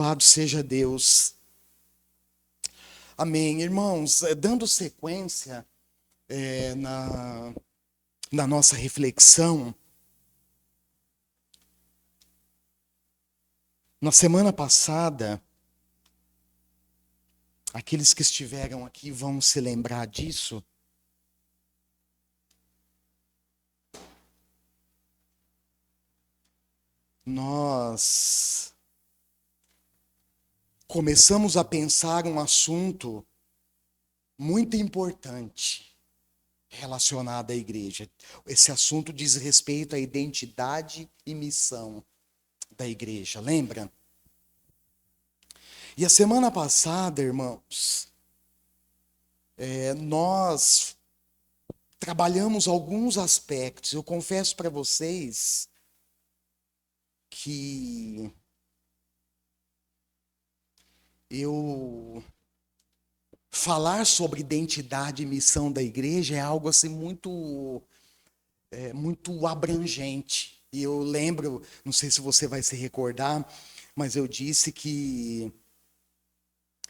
Louvado seja Deus. Amém. Irmãos, dando sequência na nossa reflexão, na semana passada, aqueles que estiveram aqui vão se lembrar disso. Nós começamos a pensar um assunto muito importante relacionado à igreja. Esse assunto diz respeito à identidade e missão da igreja, lembra? E a semana passada, irmãos, nós trabalhamos alguns aspectos. Eu confesso para vocês que falar sobre identidade e missão da igreja é algo assim muito abrangente. E eu lembro, não sei se você vai se recordar, mas eu disse que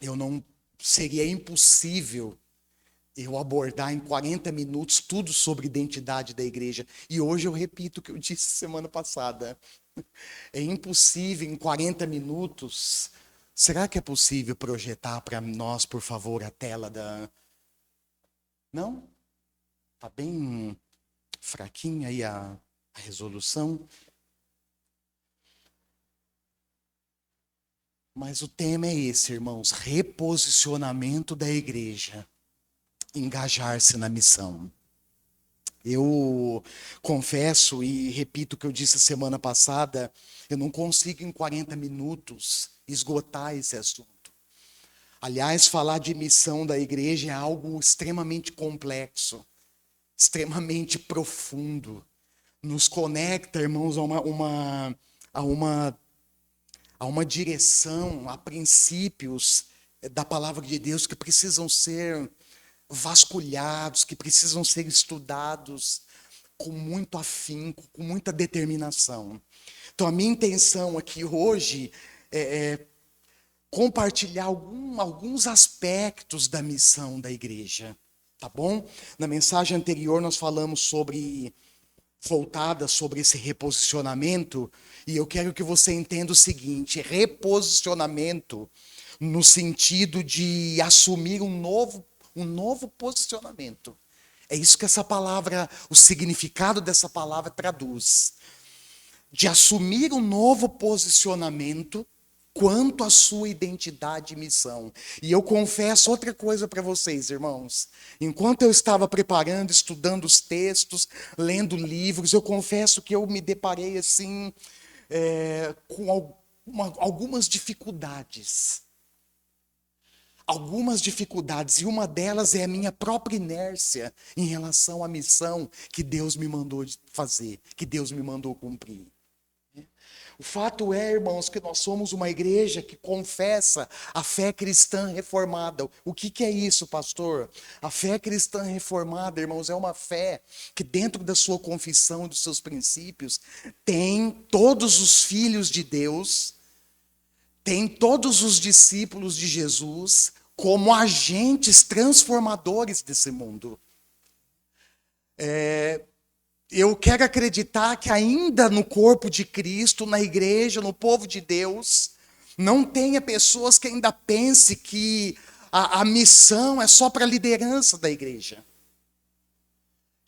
eu não seria impossível eu abordar em 40 minutos tudo sobre identidade da igreja. E hoje eu repito o que eu disse semana passada. É impossível em 40 minutos. Será que é possível projetar para nós, por favor, a tela da... Não? Tá bem fraquinha aí a resolução. Mas o tema é esse, irmãos: reposicionamento da igreja, engajar-se na missão. Eu confesso e repito o que eu disse semana passada, eu não consigo em 40 minutos esgotar esse assunto. Aliás, falar de missão da igreja é algo extremamente complexo, extremamente profundo. Nos conecta, irmãos, a uma direção, a princípios da palavra de Deus que precisam ser vasculhados, que precisam ser estudados com muito afinco, com muita determinação. Então, a minha intenção aqui hoje é compartilhar alguns aspectos da missão da igreja, tá bom? Na mensagem anterior nós falamos voltada sobre esse reposicionamento, e eu quero que você entenda o seguinte: reposicionamento no sentido de assumir um novo posicionamento. É isso que essa palavra, o significado dessa palavra traduz. De assumir um novo posicionamento quanto à sua identidade e missão. E eu confesso outra coisa para vocês, irmãos. Enquanto eu estava preparando, estudando os textos, lendo livros, eu confesso que eu me deparei assim com algumas dificuldades. Algumas dificuldades, e uma delas é a minha própria inércia em relação à missão que Deus me mandou fazer, que Deus me mandou cumprir. O fato é, irmãos, que nós somos uma igreja que confessa a fé cristã reformada. O que é isso, pastor? A fé cristã reformada, irmãos, é uma fé que dentro da sua confissão e dos seus princípios tem todos os filhos de Deus, tem todos os discípulos de Jesus como agentes transformadores desse mundo. Eu quero acreditar que ainda no corpo de Cristo, na igreja, no povo de Deus, não tenha pessoas que ainda pensem que a missão é só para a liderança da igreja.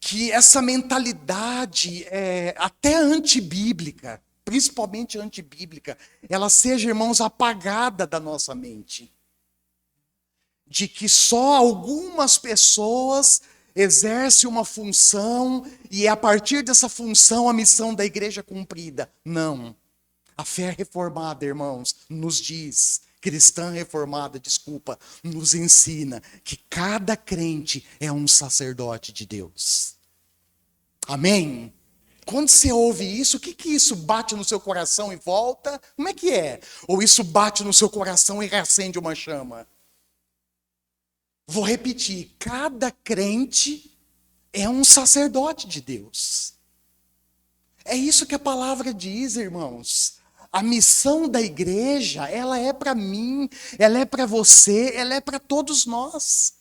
Que essa mentalidade até antibíblica, principalmente antibíblica, ela seja, irmãos, apagada da nossa mente. De que só algumas pessoas exercem uma função e é a partir dessa função a missão da igreja é cumprida. Não. A fé reformada, irmãos, nos diz, cristã reformada, desculpa, nos ensina que cada crente é um sacerdote de Deus. Amém? Quando você ouve isso, o que isso bate no seu coração e volta? Como é que é? Ou isso bate no seu coração e reacende uma chama? Vou repetir, cada crente é um sacerdote de Deus. É isso que a palavra diz, irmãos. A missão da igreja, ela é para mim, ela é para você, ela é para todos nós.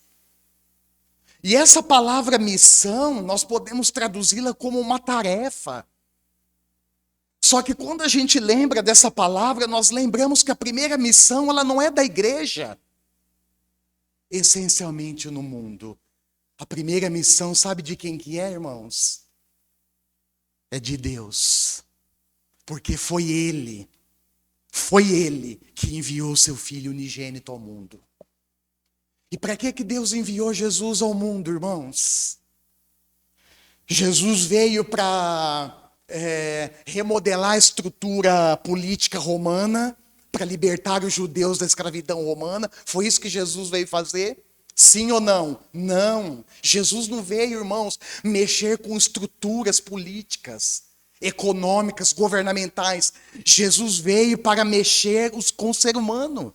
E essa palavra missão, nós podemos traduzi-la como uma tarefa. Só que quando a gente lembra dessa palavra, nós lembramos que a primeira missão, ela não é da igreja, essencialmente no mundo. A primeira missão, sabe de quem que é, irmãos? É de Deus. Porque foi Ele que enviou seu Filho unigênito ao mundo. E para que Deus enviou Jesus ao mundo, irmãos? Jesus veio para remodelar a estrutura política romana, para libertar os judeus da escravidão romana. Foi isso que Jesus veio fazer? Sim ou não? Não. Jesus não veio, irmãos, mexer com estruturas políticas, econômicas, governamentais. Jesus veio para mexer com o ser humano.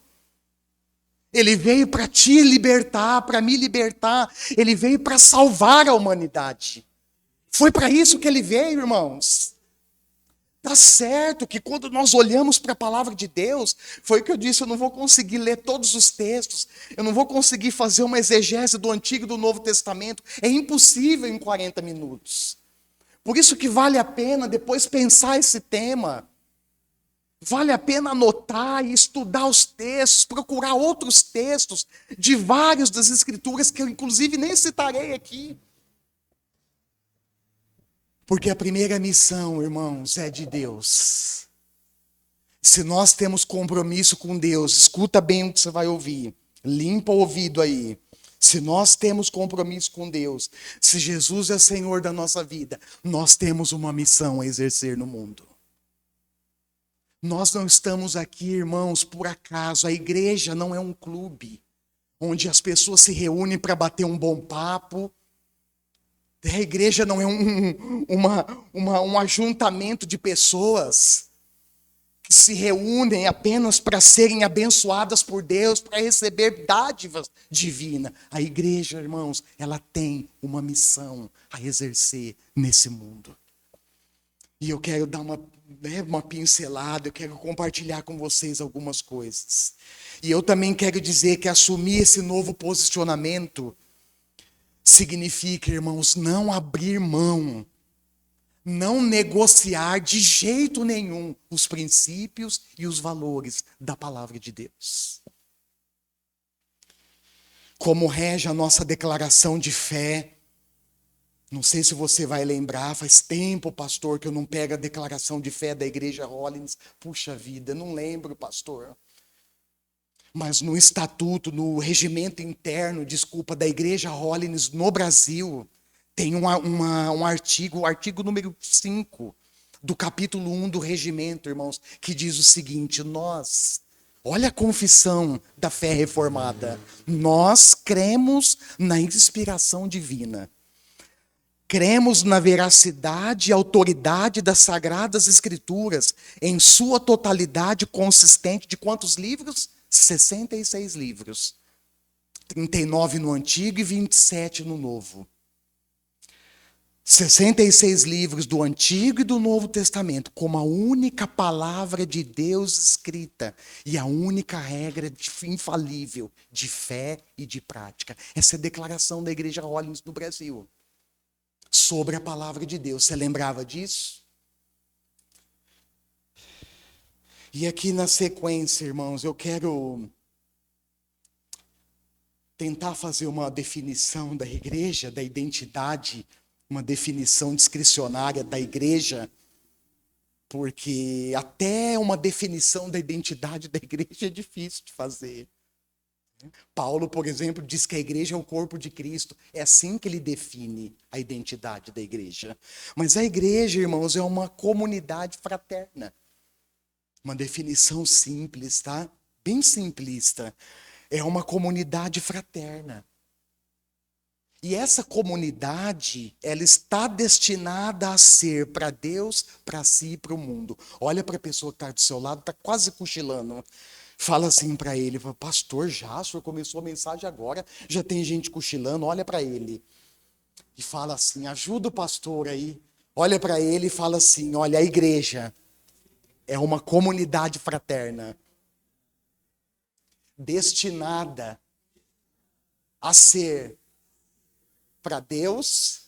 Ele veio para te libertar, para me libertar. Ele veio para salvar a humanidade. Foi para isso que ele veio, irmãos. Tá certo que quando nós olhamos para a palavra de Deus, foi o que eu disse, eu não vou conseguir ler todos os textos, eu não vou conseguir fazer uma exegese do Antigo e do Novo Testamento. É impossível em 40 minutos. Por isso que vale a pena depois pensar esse tema. Vale a pena anotar e estudar os textos, procurar outros textos de vários das Escrituras que eu inclusive nem citarei aqui. Porque a primeira missão, irmãos, é de Deus. Se nós temos compromisso com Deus, escuta bem o que você vai ouvir. Limpa o ouvido aí. Se nós temos compromisso com Deus, se Jesus é Senhor da nossa vida, nós temos uma missão a exercer no mundo. Nós não estamos aqui, irmãos, por acaso. A igreja não é um clube onde as pessoas se reúnem para bater um bom papo. A igreja não é um ajuntamento de pessoas que se reúnem apenas para serem abençoadas por Deus, para receber dádivas divinas. A igreja, irmãos, ela tem uma missão a exercer nesse mundo. E eu quero dar uma pincelada, eu quero compartilhar com vocês algumas coisas. E eu também quero dizer que assumir esse novo posicionamento significa, irmãos, não abrir mão, não negociar de jeito nenhum os princípios e os valores da palavra de Deus. Como rege a nossa declaração de fé, não sei se você vai lembrar, faz tempo, pastor, que eu não pego a declaração de fé da Igreja Hollins. Puxa vida, não lembro, pastor. Mas no estatuto, no regimento interno, da Igreja Hollins no Brasil, tem um artigo, o artigo número 5, do capítulo 1 do regimento, irmãos, que diz o seguinte: olha a confissão da fé reformada, nós cremos na inspiração divina. Cremos na veracidade e autoridade das Sagradas Escrituras, em sua totalidade consistente de quantos livros? 66 livros. 39 no Antigo e 27 no Novo. 66 livros do Antigo e do Novo Testamento, como a única palavra de Deus escrita e a única regra infalível de fé e de prática. Essa é a declaração da Igreja Hollins no Brasil sobre a palavra de Deus. Você lembrava disso? E aqui na sequência, irmãos, eu quero tentar fazer uma definição da igreja, da identidade, uma definição discricionária da igreja, porque até uma definição da identidade da igreja é difícil de fazer. Paulo, por exemplo, diz que a igreja é o corpo de Cristo. É assim que ele define a identidade da igreja. Mas a igreja, irmãos, é uma comunidade fraterna. Uma definição simples, tá? Bem simplista. É uma comunidade fraterna. E essa comunidade, ela está destinada a ser para Deus, para si e para o mundo. Olha para a pessoa que está do seu lado, está quase cochilando. Fala assim para ele: pastor, o senhor começou a mensagem agora, já tem gente cochilando, olha para ele. E fala assim: ajuda o pastor aí. Olha para ele e fala assim: olha, a igreja é uma comunidade fraterna destinada a ser para Deus,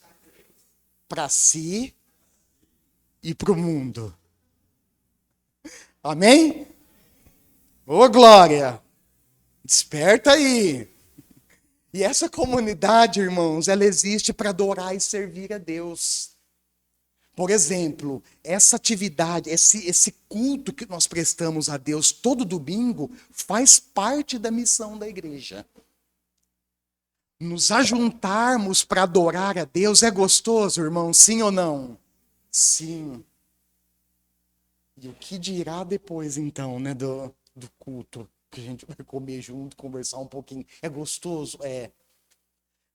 para si e para o mundo. Amém? Ô, glória! Desperta aí! E essa comunidade, irmãos, ela existe para adorar e servir a Deus. Por exemplo, essa atividade, esse culto que nós prestamos a Deus todo domingo, faz parte da missão da igreja. Nos ajuntarmos para adorar a Deus é gostoso, irmão? Sim ou não? Sim. E o que dirá depois, então, né, do culto? Que a gente vai comer junto, conversar um pouquinho. É gostoso? É.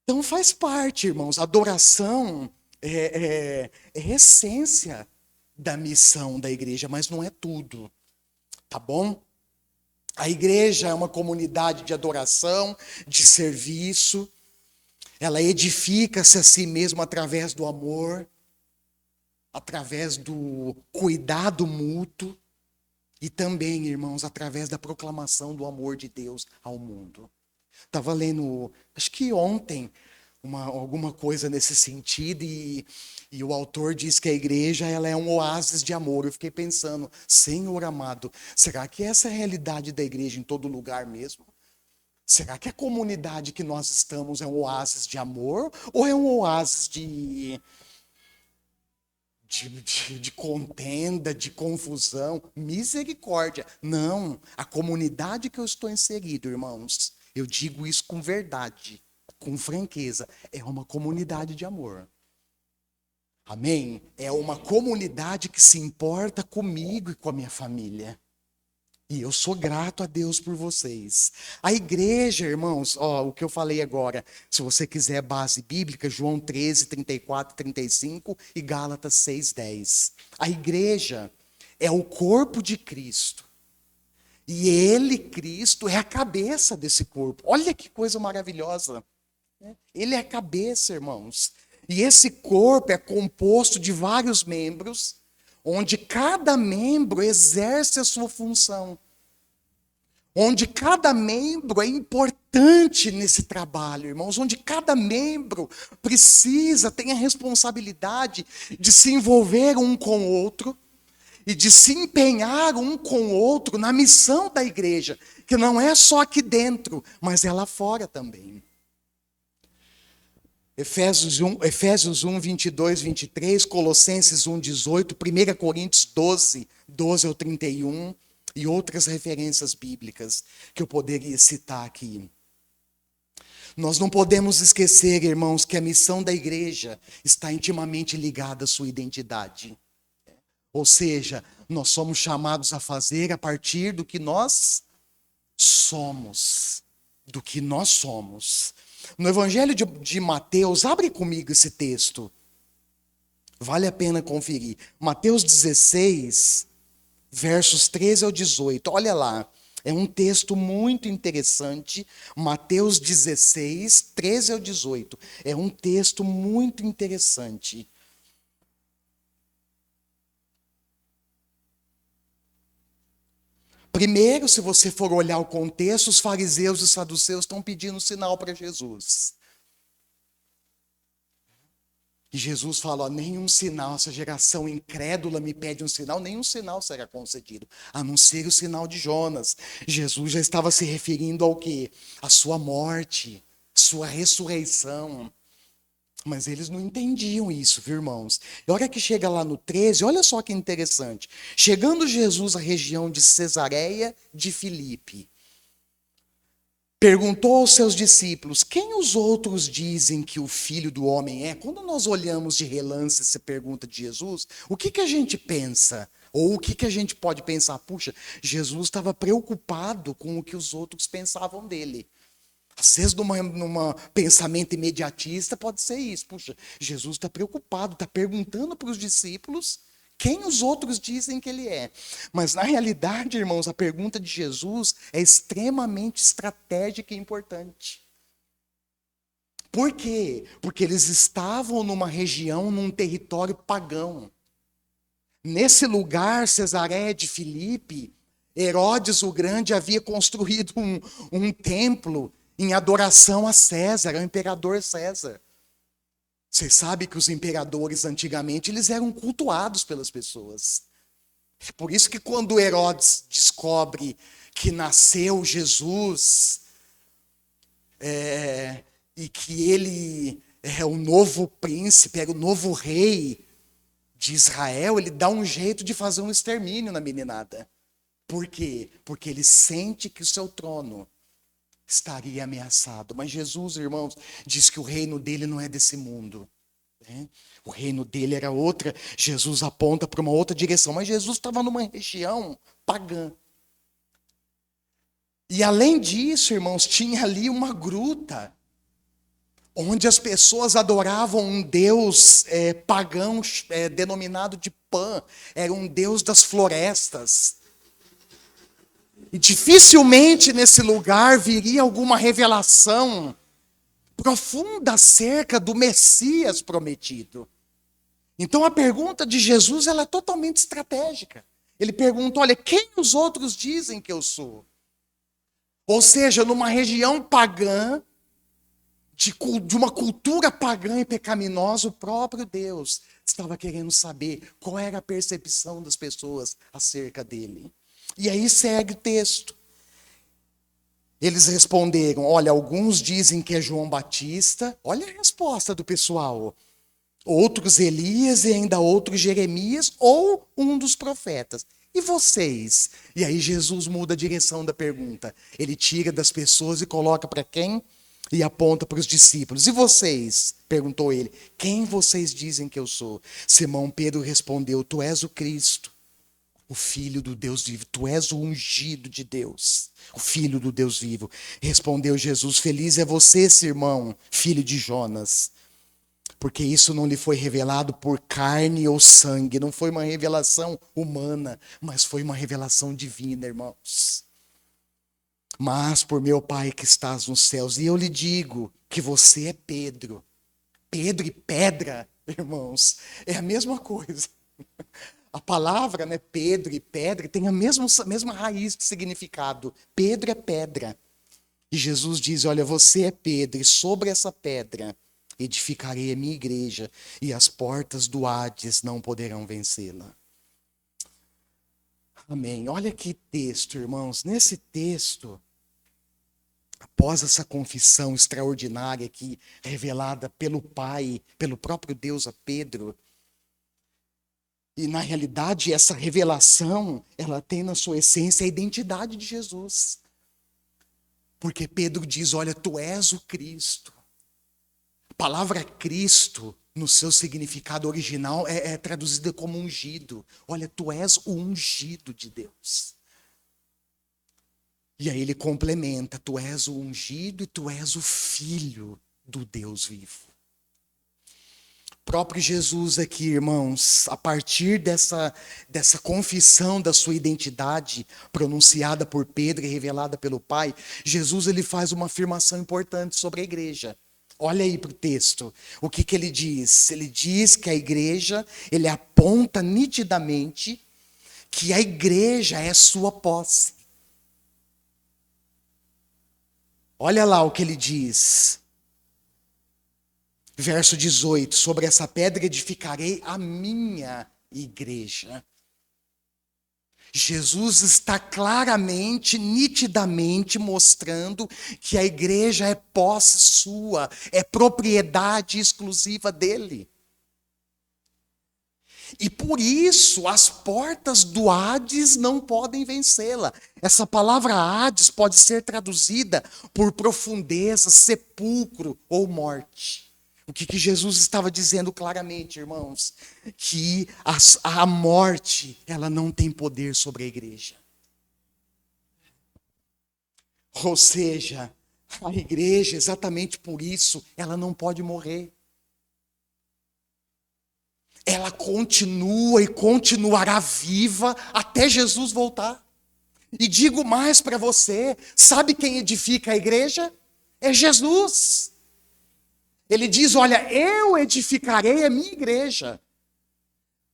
Então faz parte, irmãos. Adoração é a essência da missão da igreja, mas não é tudo. Tá bom? A igreja é uma comunidade de adoração, de serviço. Ela edifica-se a si mesma através do amor, através do cuidado mútuo e também, irmãos, através da proclamação do amor de Deus ao mundo. Estava lendo, acho que ontem, alguma coisa nesse sentido e o autor diz que a igreja ela é um oásis de amor. Eu fiquei pensando, Senhor amado, será que essa é a realidade da igreja em todo lugar mesmo? Será que a comunidade que nós estamos é um oásis de amor ou é um oásis de contenda, de confusão? Misericórdia. Não, a comunidade que eu estou inserido, irmãos, eu digo isso com verdade, com franqueza, é uma comunidade de amor. Amém? É uma comunidade que se importa comigo e com a minha família. E eu sou grato a Deus por vocês. A igreja, irmãos, ó, o que eu falei agora, se você quiser base bíblica, João 13, 34, 35 e Gálatas 6, 10. A igreja é o corpo de Cristo. E ele, Cristo, é a cabeça desse corpo. Olha que coisa maravilhosa. Ele é a cabeça, irmãos. E esse corpo é composto de vários membros, onde cada membro exerce a sua função. Onde cada membro é importante nesse trabalho, irmãos. Onde cada membro precisa, tem a responsabilidade de se envolver um com o outro e de se empenhar um com o outro na missão da igreja, que não é só aqui dentro, mas é lá fora também. Efésios 1, 22, 23, Colossenses 1, 18, 1 Coríntios 12, 12 ao 31 e outras referências bíblicas que eu poderia citar aqui. Nós não podemos esquecer, irmãos, que a missão da igreja está intimamente ligada à sua identidade. Ou seja, nós somos chamados a fazer a partir do que nós somos. Do que nós somos. No Evangelho de Mateus, abre comigo esse texto. Vale a pena conferir. Mateus 16, versos 13 ao 18. Olha lá. É um texto muito interessante. Mateus 16, 13 ao 18. É um texto muito interessante. Primeiro, se você for olhar o contexto, os fariseus e os saduceus estão pedindo um sinal para Jesus. E Jesus fala, ó, nenhum sinal, essa geração incrédula me pede um sinal, nenhum sinal será concedido, a não ser o sinal de Jonas. Jesus já estava se referindo ao quê? A sua morte, sua ressurreição. Mas eles não entendiam isso, viu, irmãos? E a hora que chega lá no 13, olha só que interessante. Chegando Jesus à região de Cesareia de Filipe, perguntou aos seus discípulos, quem os outros dizem que o Filho do Homem é? Quando nós olhamos de relance essa pergunta de Jesus, o que a gente pensa? Ou o que a gente pode pensar? Puxa, Jesus estava preocupado com o que os outros pensavam dele. Às vezes, numa pensamento imediatista, pode ser isso. Puxa, Jesus está preocupado, está perguntando para os discípulos quem os outros dizem que ele é. Mas, na realidade, irmãos, a pergunta de Jesus é extremamente estratégica e importante. Por quê? Porque eles estavam numa região, num território pagão. Nesse lugar, Cesareia de Filipe, Herodes o Grande havia construído um templo em adoração a César, ao imperador César. Você sabe que os imperadores antigamente eles eram cultuados pelas pessoas. É por isso que quando Herodes descobre que nasceu Jesus, e que ele é o novo príncipe, era o novo rei de Israel, ele dá um jeito de fazer um extermínio na meninada. Por quê? Porque ele sente que o seu trono estaria ameaçado. Mas Jesus, irmãos, diz que o reino dele não é desse mundo. Né? O reino dele era outra. Jesus aponta para uma outra direção. Mas Jesus estava numa região pagã. E além disso, irmãos, tinha ali uma gruta onde as pessoas adoravam um deus pagão denominado de Pan. Era um deus das florestas. E dificilmente nesse lugar viria alguma revelação profunda acerca do Messias prometido. Então a pergunta de Jesus ela é totalmente estratégica. Ele pergunta, olha, quem os outros dizem que eu sou? Ou seja, numa região pagã, de uma cultura pagã e pecaminosa, o próprio Deus estava querendo saber qual era a percepção das pessoas acerca dele. E aí segue o texto. Eles responderam, olha, alguns dizem que é João Batista. Olha a resposta do pessoal. Outros Elias e ainda outros Jeremias ou um dos profetas. E vocês? E aí Jesus muda a direção da pergunta. Ele tira das pessoas e coloca para quem? E aponta para os discípulos. E vocês? Perguntou ele. Quem vocês dizem que eu sou? Simão Pedro respondeu, tu és o Cristo, o Filho do Deus vivo. Tu és o ungido de Deus, o Filho do Deus vivo. Respondeu Jesus, feliz é você, Simão, filho de Jonas, porque isso não lhe foi revelado por carne ou sangue. Não foi uma revelação humana, mas foi uma revelação divina, irmãos. Mas por meu Pai que estás nos céus. E eu lhe digo que você é Pedro. Pedro e pedra, irmãos, é a mesma coisa. A palavra, né, Pedro e pedra, tem a mesma raiz de significado. Pedro é pedra. E Jesus diz, olha, você é Pedro, e sobre essa pedra edificarei a minha igreja, e as portas do Hades não poderão vencê-la. Amém. Olha que texto, irmãos. Nesse texto, após essa confissão extraordinária aqui, revelada pelo Pai, pelo próprio Deus a Pedro, e na realidade essa revelação, ela tem na sua essência a identidade de Jesus. Porque Pedro diz, olha, tu és o Cristo. A palavra Cristo, no seu significado original, é traduzida como ungido. Olha, tu és o ungido de Deus. E aí ele complementa, tu és o ungido e tu és o filho do Deus vivo. O próprio Jesus aqui, irmãos, a partir dessa confissão da sua identidade pronunciada por Pedro e revelada pelo Pai, Jesus ele faz uma afirmação importante sobre a igreja. Olha aí para o texto. O que ele diz? Ele diz que a igreja, ele aponta nitidamente que a igreja é sua posse. Olha lá o que ele diz. Verso 18, sobre essa pedra edificarei a minha igreja. Jesus está claramente, nitidamente mostrando que a igreja é posse sua, é propriedade exclusiva dele. E por isso as portas do Hades não podem vencê-la. Essa palavra Hades pode ser traduzida por profundeza, sepulcro ou morte. O que Jesus estava dizendo claramente, irmãos? Que a morte, ela não tem poder sobre a igreja. Ou seja, a igreja, exatamente por isso, ela não pode morrer. Ela continua e continuará viva até Jesus voltar. E digo mais para você, sabe quem edifica a igreja? É Jesus. Ele diz, olha, eu edificarei a minha igreja.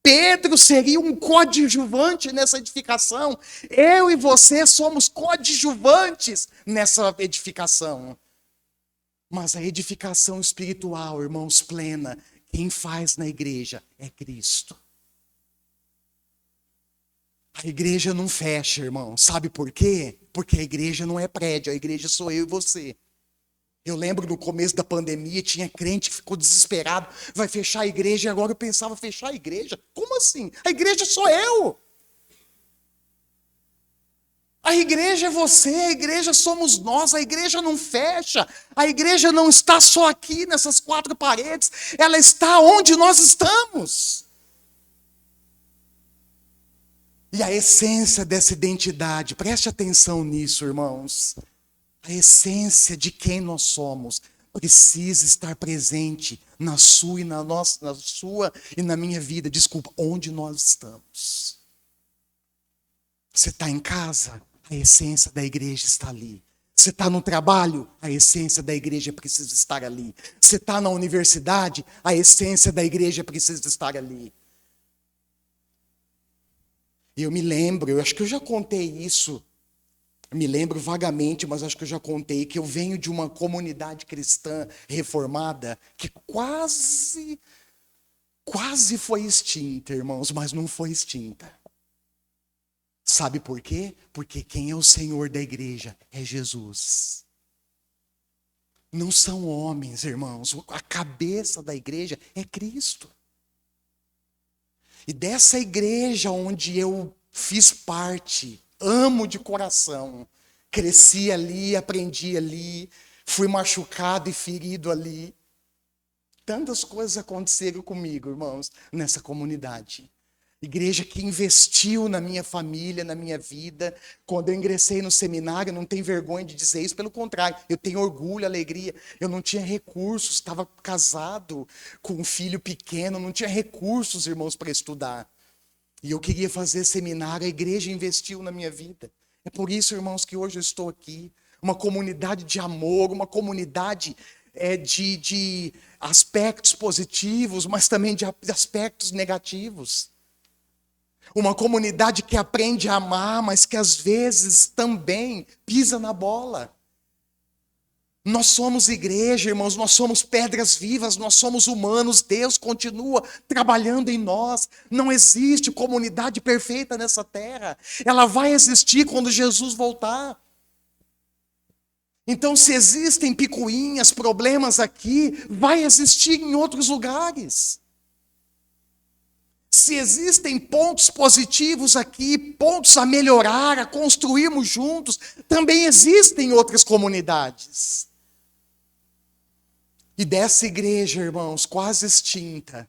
Pedro seria um coadjuvante nessa edificação. Eu e você somos coadjuvantes nessa edificação. Mas a edificação espiritual, irmãos, plena, quem faz na igreja é Cristo. A igreja não fecha, irmão. Sabe por quê? Porque a igreja não é prédio, a igreja sou eu e você. Eu lembro no começo da pandemia, tinha crente que ficou desesperado, vai fechar a igreja, e agora eu pensava, fechar a igreja? Como assim? A igreja sou eu. A igreja é você, a igreja somos nós, a igreja não fecha, a igreja não está só aqui nessas quatro paredes, ela está onde nós estamos. E a essência dessa identidade, preste atenção nisso, irmãos. A essência de quem nós somos precisa estar presente na sua e na sua e na minha vida. Desculpa, onde nós estamos. Você está em casa? A essência da igreja está ali. Você está no trabalho? A essência da igreja precisa estar ali. Você está na universidade? A essência da igreja precisa estar ali. E eu me lembro, eu acho que eu já contei isso. Eu me lembro vagamente, mas acho que eu já contei que eu venho de uma comunidade cristã reformada que quase foi extinta, irmãos, mas não foi extinta. Sabe por quê? Porque quem é o Senhor da igreja é Jesus. Não são homens, irmãos. A cabeça da igreja é Cristo. E dessa igreja onde eu fiz parte, amo de coração, cresci ali, aprendi ali, fui machucado e ferido ali. Tantas coisas aconteceram comigo, irmãos, nessa comunidade. Igreja que investiu na minha família, na minha vida. Quando eu ingressei no seminário, não tenho vergonha de dizer isso, pelo contrário, eu tenho orgulho, alegria. Eu não tinha recursos, estava casado com um filho pequeno, não tinha recursos, irmãos, para estudar. E eu queria fazer seminário, a igreja investiu na minha vida. É por isso, irmãos, que hoje eu estou aqui. Uma comunidade de amor, uma comunidade de aspectos positivos, mas também de aspectos negativos. Uma comunidade que aprende a amar, mas que às vezes também pisa na bola. Nós somos igreja, irmãos, nós somos pedras vivas, nós somos humanos, Deus continua trabalhando em nós. Não existe comunidade perfeita nessa terra. Ela vai existir quando Jesus voltar. Então, se existem picuinhas, problemas aqui, vai existir em outros lugares. Se existem pontos positivos aqui, pontos a melhorar, a construirmos juntos, também existem outras comunidades. E dessa igreja, irmãos, quase extinta,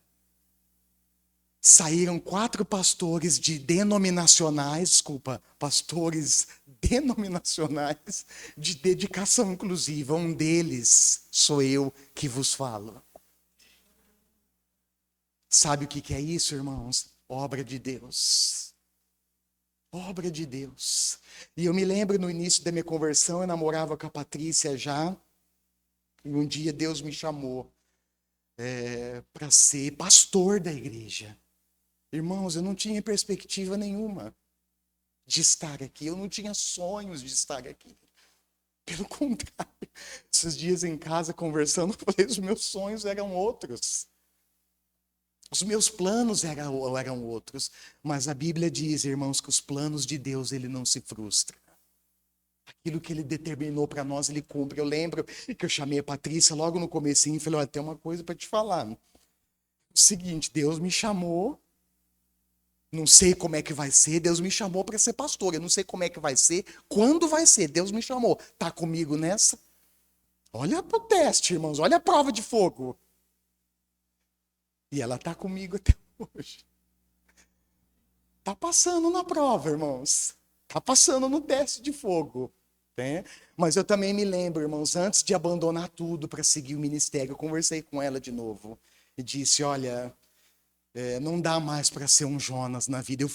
saíram 4 pastores pastores denominacionais de dedicação inclusiva. Um deles sou eu que vos falo. Sabe o que é isso, irmãos? Obra de Deus. Obra de Deus. E eu me lembro no início da minha conversão, eu namorava com a Patrícia já, e um dia Deus me chamou para ser pastor da igreja. Irmãos, eu não tinha perspectiva nenhuma de estar aqui, eu não tinha sonhos de estar aqui. Pelo contrário, esses dias em casa conversando, eu falei, os meus sonhos eram outros. Os meus planos eram outros, mas a Bíblia diz, irmãos, que os planos de Deus, ele não se frustra. Aquilo que ele determinou para nós, ele cumpre. Eu lembro que eu chamei a Patrícia logo no comecinho e falei, olha, tem uma coisa para te falar. O seguinte, Deus me chamou, não sei como é que vai ser, Deus me chamou para ser pastor, eu não sei como é que vai ser, quando vai ser, Deus me chamou. Tá comigo nessa? Olha para o teste, irmãos, olha a prova de fogo. E ela está comigo até hoje. Está passando na prova, irmãos. Está passando no teste de fogo. Né? Mas eu também me lembro, irmãos, antes de abandonar tudo para seguir o ministério, eu conversei com ela de novo. E disse, olha, não dá mais para ser um Jonas na vida. Eu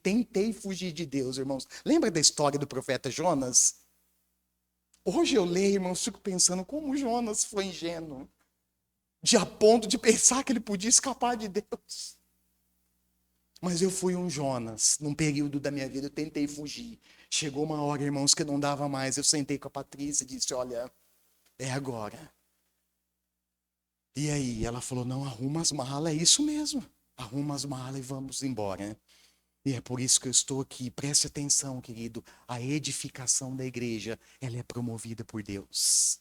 tentei fugir de Deus, irmãos. Lembra da história do profeta Jonas? Hoje eu leio, irmãos, fico pensando como Jonas foi ingênuo. A ponto de pensar que ele podia escapar de Deus. Mas eu fui um Jonas. Num período da minha vida, eu tentei fugir. Chegou uma hora, irmãos, que não dava mais. Eu sentei com a Patrícia e disse: olha, é agora. E aí? Ela falou: não, arruma as malas. É isso mesmo. Arruma as malas e vamos embora. E é por isso que eu estou aqui. Preste atenção, querido. A edificação da igreja, ela é promovida por Deus.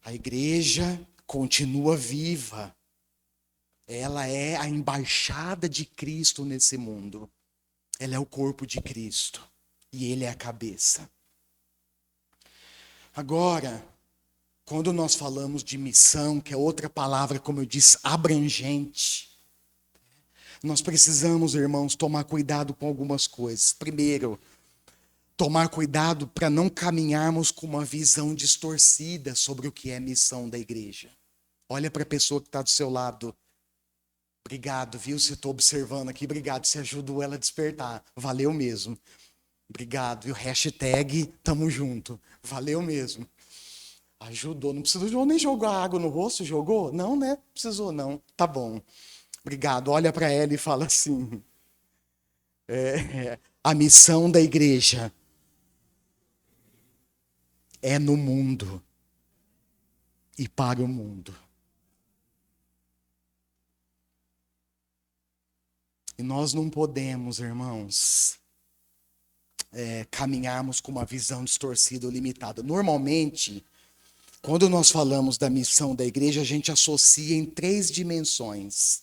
A igreja continua viva. Ela é a embaixada de Cristo nesse mundo. Ela é o corpo de Cristo. E ele é a cabeça. Agora, quando nós falamos de missão, que é outra palavra, como eu disse, abrangente, nós precisamos, irmãos, tomar cuidado com algumas coisas. Primeiro, tomar cuidado para não caminharmos com uma visão distorcida sobre o que é missão da igreja. Olha para a pessoa que está do seu lado. Obrigado, viu? Você está observando aqui. Obrigado, você ajudou ela a despertar. Valeu mesmo. Obrigado, viu? Hashtag tamo junto. Valeu mesmo. Ajudou. Não precisou nem jogar água no rosto? Jogou? Não, né? Precisou não. Tá bom. Obrigado. Olha para ela e fala assim. A missão da igreja é no mundo e para o mundo. E nós não podemos, irmãos, caminharmos com uma visão distorcida ou limitada. Normalmente, quando nós falamos da missão da igreja, a gente associa em 3 dimensões.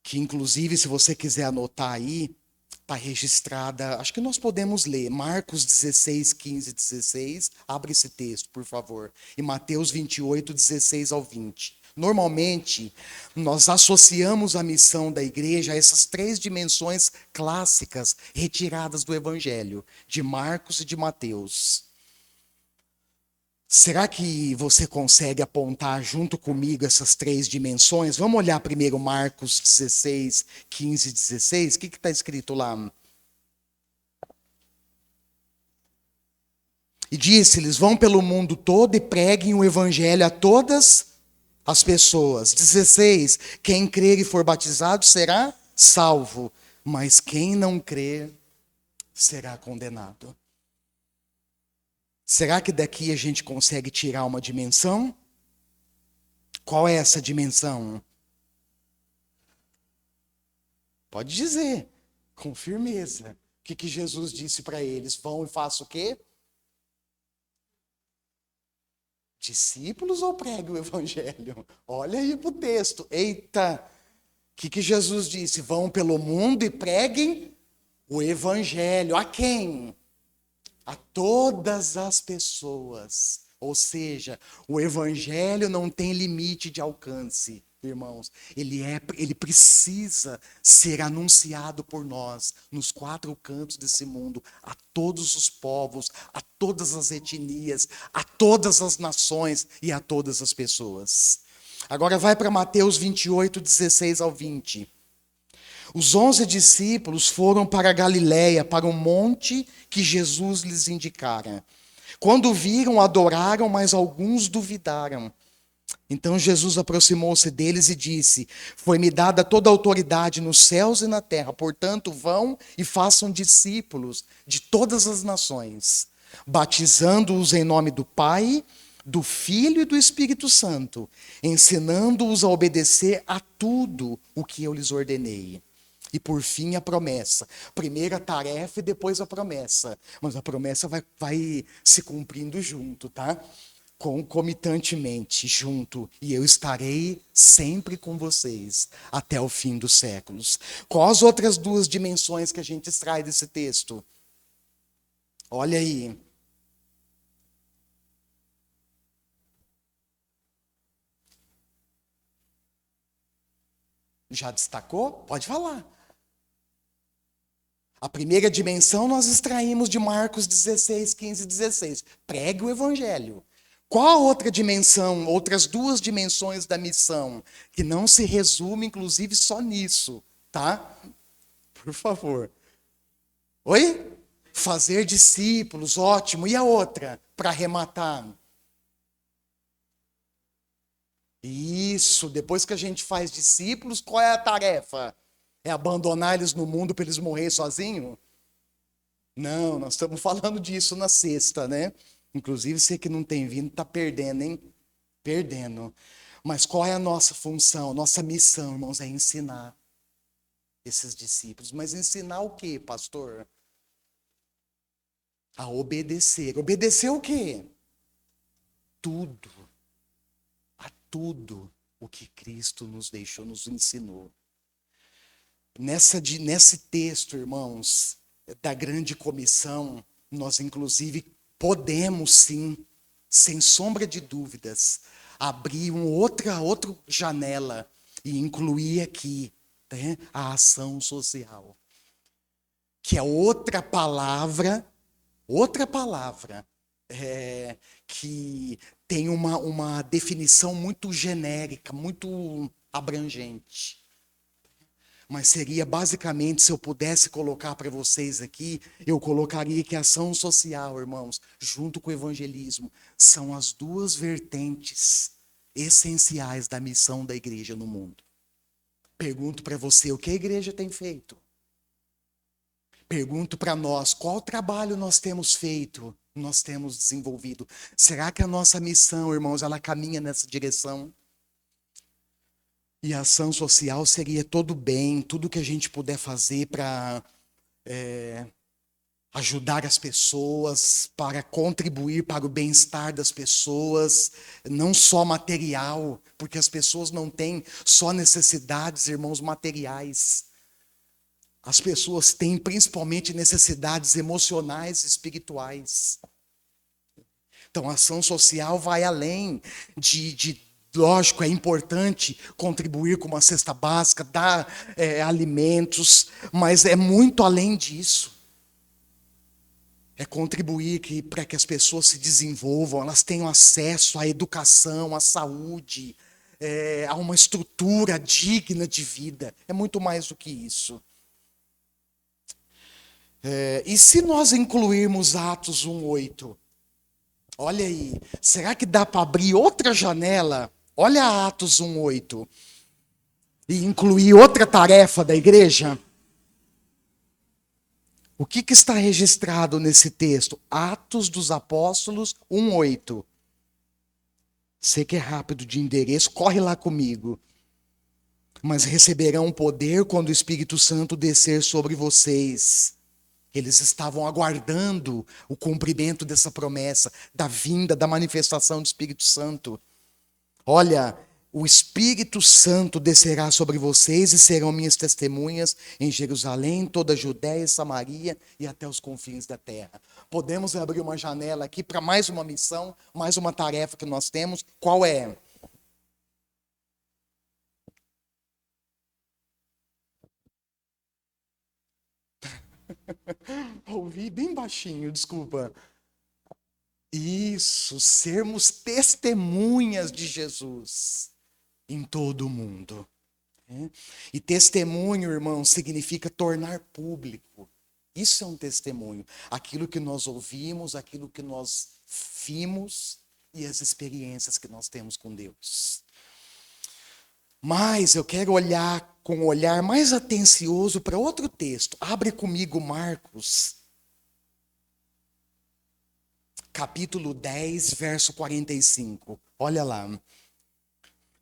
Que, inclusive, se você quiser anotar aí, está registrada, acho que nós podemos ler, Marcos 16, 15 e 16, abre esse texto, por favor, e Mateus 28, 16 ao 20. Normalmente, nós associamos a missão da igreja a essas 3 dimensões clássicas retiradas do Evangelho, de Marcos e de Mateus. Será que você consegue apontar junto comigo essas 3 dimensões? Vamos olhar primeiro Marcos 16, 15 e 16. O que está escrito lá? E disse-lhes: vão pelo mundo todo e preguem o evangelho a todas as pessoas. 16. Quem crer e for batizado será salvo, mas quem não crer será condenado. Será que daqui a gente consegue tirar uma dimensão? Qual é essa dimensão? Pode dizer, com firmeza. O que Jesus disse para eles? Vão e façam o quê? Discípulos ou pregue o evangelho? Olha aí para o texto. Eita! O que Jesus disse? Vão pelo mundo e preguem o evangelho. A quem? A todas as pessoas. Ou seja, o evangelho não tem limite de alcance, irmãos. Ele precisa ser anunciado por nós nos 4 cantos desse mundo, a todos os povos, a todas as etnias, a todas as nações e a todas as pessoas. Agora vai para Mateus 28, 16 ao 20. Os 11 discípulos foram para a Galiléia, para o monte que Jesus lhes indicara. Quando viram, adoraram, mas alguns duvidaram. Então Jesus aproximou-se deles e disse: foi-me dada toda a autoridade nos céus e na terra, portanto vão e façam discípulos de todas as nações, batizando-os em nome do Pai, do Filho e do Espírito Santo, ensinando-os a obedecer a tudo o que eu lhes ordenei. E por fim a promessa. Primeiro a tarefa e depois a promessa. Mas a promessa vai se cumprindo junto, tá? Concomitantemente, junto. E eu estarei sempre com vocês até o fim dos séculos. Quais as outras 2 dimensões que a gente extrai desse texto? Olha aí. Já destacou? Pode falar. A primeira dimensão nós extraímos de Marcos 16, 15 e 16. Pregue o evangelho. Qual a outra dimensão, outras 2 dimensões da missão, que não se resume, inclusive, só nisso, tá? Por favor. Oi? Fazer discípulos, ótimo. E a outra, para arrematar? Isso, depois que a gente faz discípulos, qual é a tarefa? É abandonar eles no mundo para eles morrerem sozinhos? Não, nós estamos falando disso na sexta, né? Inclusive, você que não tem vindo, tá perdendo, hein? Perdendo. Mas qual é a nossa função? Nossa missão, irmãos, é ensinar esses discípulos. Mas ensinar o quê, pastor? A obedecer. Obedecer o quê? Tudo. A tudo o que Cristo nos deixou, nos ensinou. Nesse texto, irmãos, da grande comissão, nós inclusive podemos sim, sem sombra de dúvidas, abrir outra janela e incluir aqui, né, a ação social, que é outra palavra que tem uma definição muito genérica, muito abrangente. Mas seria basicamente, se eu pudesse colocar para vocês aqui, eu colocaria que a ação social, irmãos, junto com o evangelismo, são as duas vertentes essenciais da missão da igreja no mundo. Pergunto para você, o que a igreja tem feito? Pergunto para nós, qual trabalho nós temos feito, nós temos desenvolvido? Será que a nossa missão, irmãos, ela caminha nessa direção? E a ação social seria todo bem, tudo que a gente puder fazer para ajudar as pessoas, para contribuir para o bem-estar das pessoas, não só material, porque as pessoas não têm só necessidades, irmãos, materiais. As pessoas têm principalmente necessidades emocionais e espirituais. Então, a ação social vai além lógico, é importante contribuir com uma cesta básica, dar alimentos, mas é muito além disso. É contribuir para que as pessoas se desenvolvam, elas tenham acesso à educação, à saúde, a uma estrutura digna de vida. É muito mais do que isso. E se nós incluirmos Atos 1:8? Olha aí, será que dá para abrir outra janela? Olha Atos 1:8. E incluir outra tarefa da igreja? O que está registrado nesse texto? Atos dos Apóstolos 1:8. Você que é rápido de endereço, corre lá comigo. Mas receberão poder quando o Espírito Santo descer sobre vocês. Eles estavam aguardando o cumprimento dessa promessa, da vinda, da manifestação do Espírito Santo. Olha, o Espírito Santo descerá sobre vocês e serão minhas testemunhas em Jerusalém, toda a Judéia e Samaria e até os confins da terra. Podemos abrir uma janela aqui para mais uma missão, mais uma tarefa que nós temos. Qual é? Ouvi bem baixinho, desculpa. Isso, sermos testemunhas de Jesus em todo o mundo. E testemunho, irmão, significa tornar público. Isso é um testemunho. Aquilo que nós ouvimos, aquilo que nós vimos e as experiências que nós temos com Deus. Mas eu quero olhar com um olhar mais atencioso para outro texto. Abre comigo Marcos, capítulo 10, verso 45. Olha lá.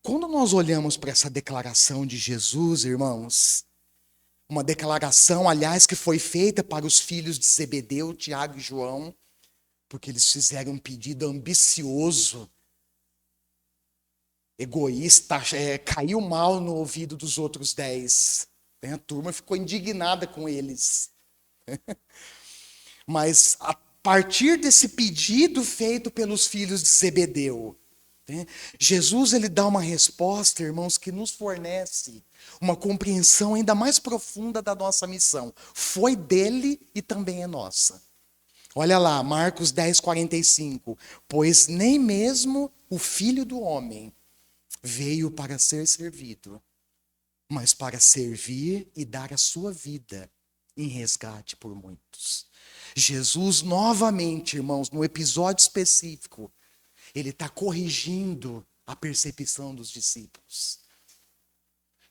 Quando nós olhamos para essa declaração de Jesus, irmãos, uma declaração, aliás, que foi feita para os filhos de Zebedeu, Tiago e João, porque eles fizeram um pedido ambicioso, egoísta, caiu mal no ouvido dos outros 10. A turma ficou indignada com eles. Mas a partir desse pedido feito pelos filhos de Zebedeu, Jesus ele dá uma resposta, irmãos, que nos fornece uma compreensão ainda mais profunda da nossa missão. Foi dele e também é nossa. Olha lá, Marcos 10, 45. Pois nem mesmo o Filho do Homem veio para ser servido, mas para servir e dar a sua vida em resgate por muitos. Jesus, novamente, irmãos, no episódio específico, ele está corrigindo a percepção dos discípulos,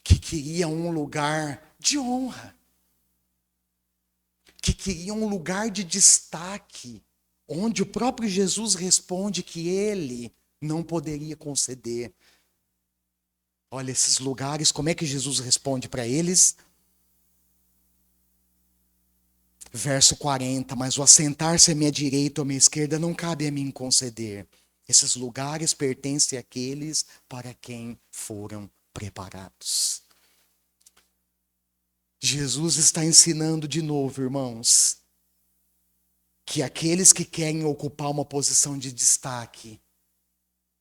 que queriam um lugar de honra, que queriam um lugar de destaque, onde o próprio Jesus responde que ele não poderia conceder. Olha, esses lugares, como é que Jesus responde para eles? Verso 40, mas o assentar-se à minha direita ou à minha esquerda não cabe a mim conceder. Esses lugares pertencem àqueles para quem foram preparados. Jesus está ensinando de novo, irmãos, que aqueles que querem ocupar uma posição de destaque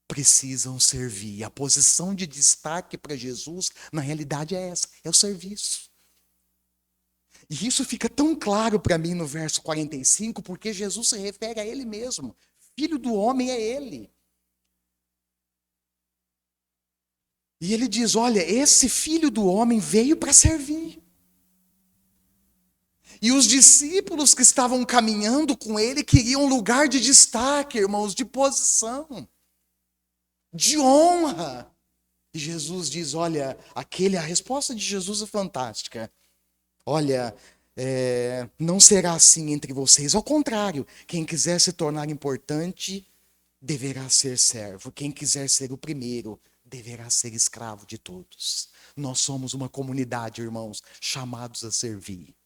precisam servir. A posição de destaque para Jesus, na realidade, é essa, é o serviço. E isso fica tão claro para mim no verso 45, porque Jesus se refere a ele mesmo. Filho do homem é ele. E ele diz, olha, esse filho do homem veio para servir. E os discípulos que estavam caminhando com ele queriam um lugar de destaque, irmãos, de posição, de honra. E Jesus diz, olha, a resposta de Jesus é fantástica. Olha, não será assim entre vocês. Ao contrário, quem quiser se tornar importante, deverá ser servo. Quem quiser ser o primeiro, deverá ser escravo de todos. Nós somos uma comunidade, irmãos, chamados a servir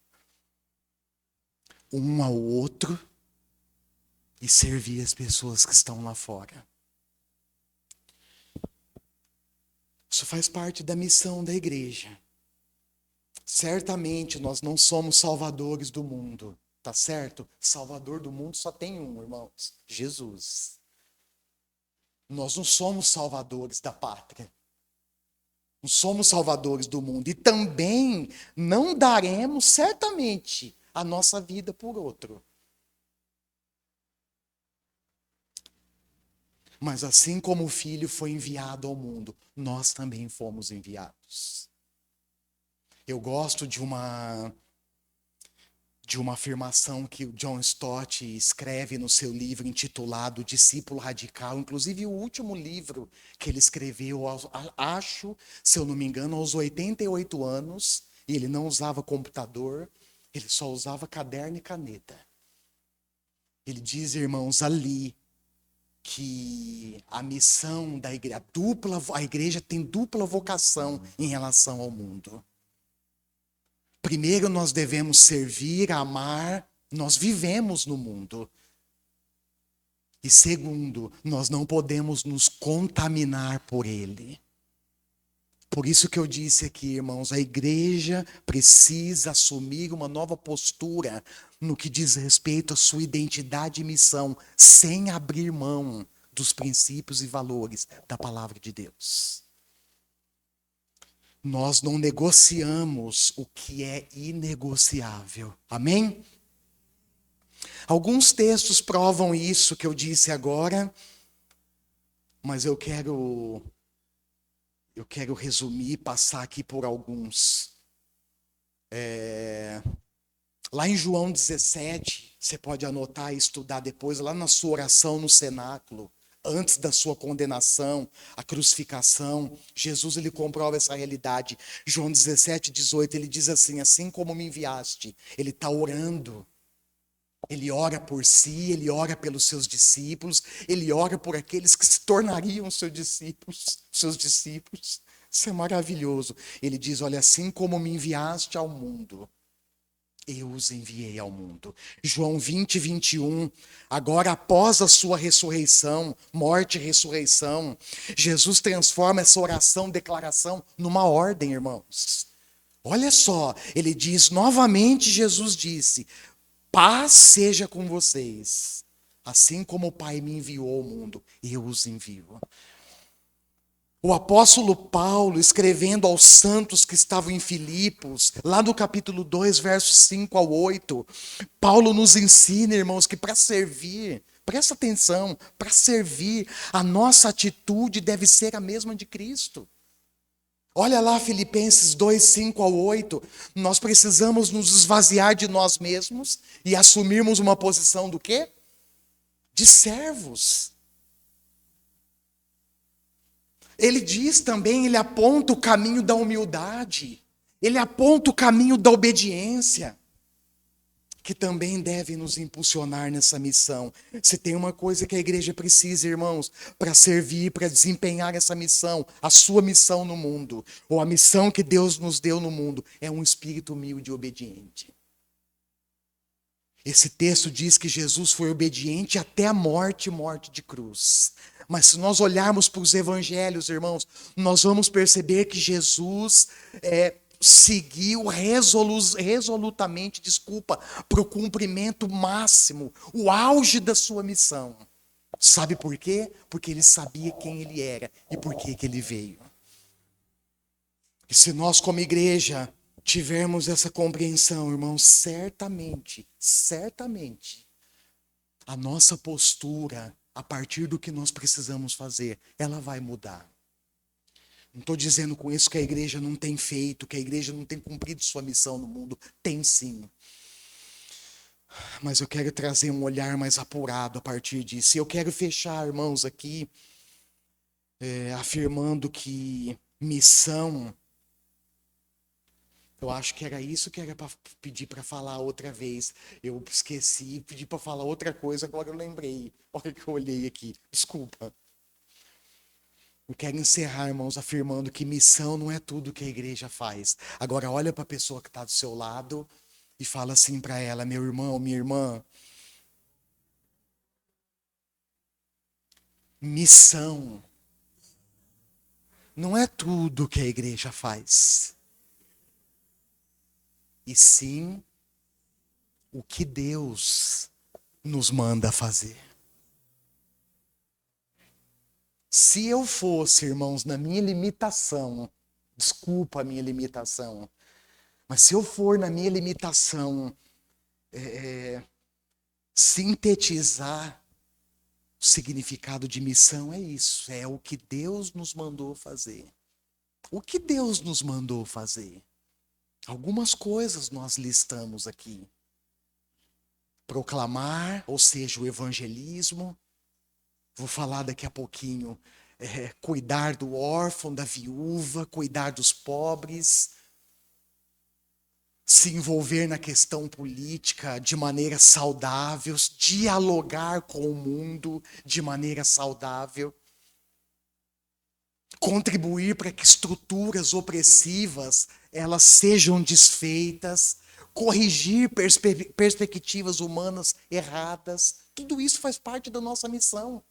um ao outro e servir as pessoas que estão lá fora. Isso faz parte da missão da igreja. Certamente nós não somos salvadores do mundo, tá certo? Salvador do mundo só tem um, irmãos, Jesus. Nós não somos salvadores da pátria. Não somos salvadores do mundo. E também não daremos, certamente, a nossa vida por outro. Mas assim como o Filho foi enviado ao mundo, nós também fomos enviados. Eu gosto de uma afirmação que o John Stott escreve no seu livro intitulado Discípulo Radical, inclusive o último livro que ele escreveu, acho, se eu não me engano, aos 88 anos, e ele não usava computador, ele só usava caderno e caneta. Ele diz, irmãos, ali, que a missão da igreja, a igreja tem dupla vocação em relação ao mundo. Primeiro, nós devemos servir, amar, nós vivemos no mundo. E segundo, nós não podemos nos contaminar por ele. Por isso que eu disse aqui, irmãos, a igreja precisa assumir uma nova postura no que diz respeito à sua identidade e missão, sem abrir mão dos princípios e valores da palavra de Deus. Nós não negociamos o que é inegociável. Amém? Alguns textos provam isso que eu disse agora, mas eu quero resumir, passar aqui por alguns. Lá em João 17, você pode anotar e estudar depois, lá na sua oração no cenáculo, antes da sua condenação, a crucificação, Jesus ele comprova essa realidade. João 17, 18, ele diz assim como me enviaste, ele está orando. Ele ora por si, ele ora pelos seus discípulos, ele ora por aqueles que se tornariam seus discípulos. Isso é maravilhoso. Ele diz, olha, assim como me enviaste ao mundo, eu os enviei ao mundo. João 20, 21, agora após a sua ressurreição, morte e ressurreição, Jesus transforma essa oração, declaração, numa ordem, irmãos. Olha só, ele diz, novamente Jesus disse, paz seja com vocês, assim como o Pai me enviou ao mundo, eu os envio. O apóstolo Paulo, escrevendo aos santos que estavam em Filipos, lá no capítulo 2, versos 5 ao 8, Paulo nos ensina, irmãos, que para servir, presta atenção, para servir, a nossa atitude deve ser a mesma de Cristo. Olha lá Filipenses 2, 5 ao 8, nós precisamos nos esvaziar de nós mesmos e assumirmos uma posição do quê? De servos. Ele diz também, ele aponta o caminho da humildade, ele aponta o caminho da obediência, que também deve nos impulsionar nessa missão. Se tem uma coisa que a igreja precisa, irmãos, para servir, para desempenhar essa missão, a sua missão no mundo, ou a missão que Deus nos deu no mundo, é um espírito humilde e obediente. Esse texto diz que Jesus foi obediente até a morte de cruz. Mas se nós olharmos para os evangelhos, irmãos, nós vamos perceber que Jesus seguiu resolutamente, para o cumprimento máximo, o auge da sua missão. Sabe por quê? Porque ele sabia quem ele era e por que ele veio. E se nós, como igreja, tivermos essa compreensão, irmãos, certamente, a nossa postura, a partir do que nós precisamos fazer, ela vai mudar. Não estou dizendo com isso que a igreja não tem feito, que a igreja não tem cumprido sua missão no mundo. Tem sim. Mas eu quero trazer um olhar mais apurado a partir disso. E eu quero fechar, irmãos, aqui, afirmando que missão, eu acho que era isso que era para pedir para falar outra vez. Eu esqueci, pedi para falar outra coisa, agora eu lembrei. Olha que eu olhei aqui, desculpa. Eu quero encerrar, irmãos, afirmando que missão não é tudo que a igreja faz. Agora olha para a pessoa que está do seu lado e fala assim para ela: meu irmão, minha irmã, missão não é tudo que a igreja faz, e sim o que Deus nos manda fazer. Se eu fosse, irmãos, na minha limitação, desculpa a minha limitação, mas se eu for na minha limitação sintetizar o significado de missão, é isso, é o que Deus nos mandou fazer. O que Deus nos mandou fazer? Algumas coisas nós listamos aqui. Proclamar, ou seja, o evangelismo. Vou falar daqui a pouquinho, cuidar do órfão, da viúva, cuidar dos pobres, se envolver na questão política de maneira saudável, dialogar com o mundo de maneira saudável, contribuir para que estruturas opressivas elas sejam desfeitas, corrigir perspectivas humanas erradas. Tudo isso faz parte da nossa missão.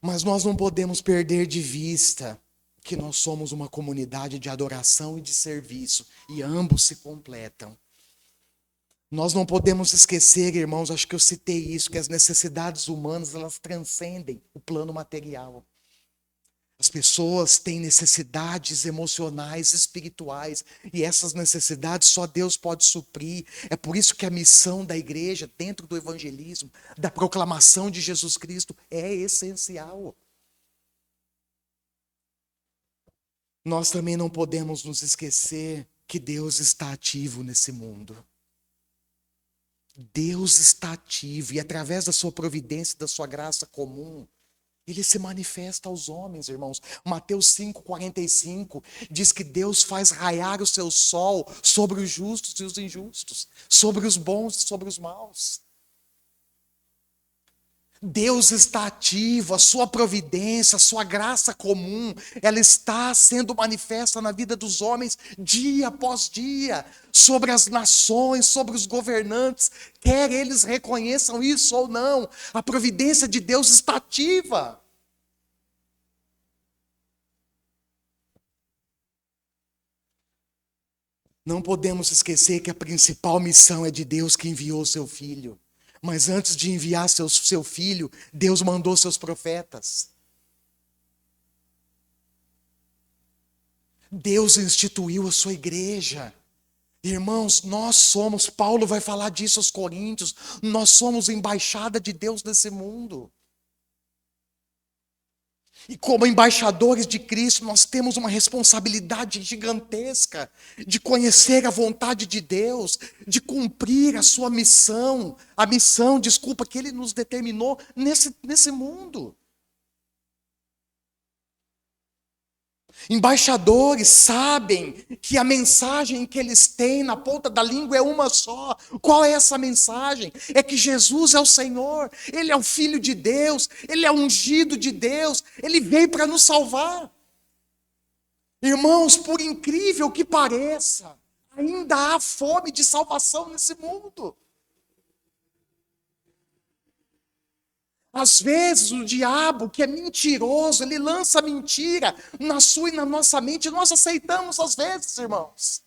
Mas nós não podemos perder de vista que nós somos uma comunidade de adoração e de serviço, e ambos se completam. Nós não podemos esquecer, irmãos, acho que eu citei isso, que as necessidades humanas, elas transcendem o plano material. As pessoas têm necessidades emocionais, espirituais, e essas necessidades só Deus pode suprir. É por isso que a missão da igreja, dentro do evangelismo, da proclamação de Jesus Cristo, é essencial. Nós também não podemos nos esquecer que Deus está ativo nesse mundo. Deus está ativo, e através da sua providência, da sua graça comum, ele se manifesta aos homens, irmãos. Mateus 5,45 diz que Deus faz raiar o seu sol sobre os justos e os injustos, sobre os bons e sobre os maus. Deus está ativo, a sua providência, a sua graça comum, ela está sendo manifesta na vida dos homens dia após dia, sobre as nações, sobre os governantes, quer eles reconheçam isso ou não, a providência de Deus está ativa. Não podemos esquecer que a principal missão é de Deus que enviou seu Filho. Mas antes de enviar seu filho, Deus mandou seus profetas. Deus instituiu a sua igreja. Irmãos, nós somos, Paulo vai falar disso aos Coríntios, nós somos embaixada de Deus nesse mundo. E como embaixadores de Cristo, nós temos uma responsabilidade gigantesca de conhecer a vontade de Deus, de cumprir a sua missão, que Ele nos determinou nesse mundo. Embaixadores sabem que a mensagem que eles têm na ponta da língua é uma só. Qual é essa mensagem? É que Jesus é o Senhor, Ele é o Filho de Deus, Ele é o ungido de Deus, Ele veio para nos salvar. Irmãos, por incrível que pareça, ainda há fome de salvação nesse mundo. Às vezes o diabo, que é mentiroso, ele lança mentira na sua e na nossa mente, e nós aceitamos às vezes, irmãos.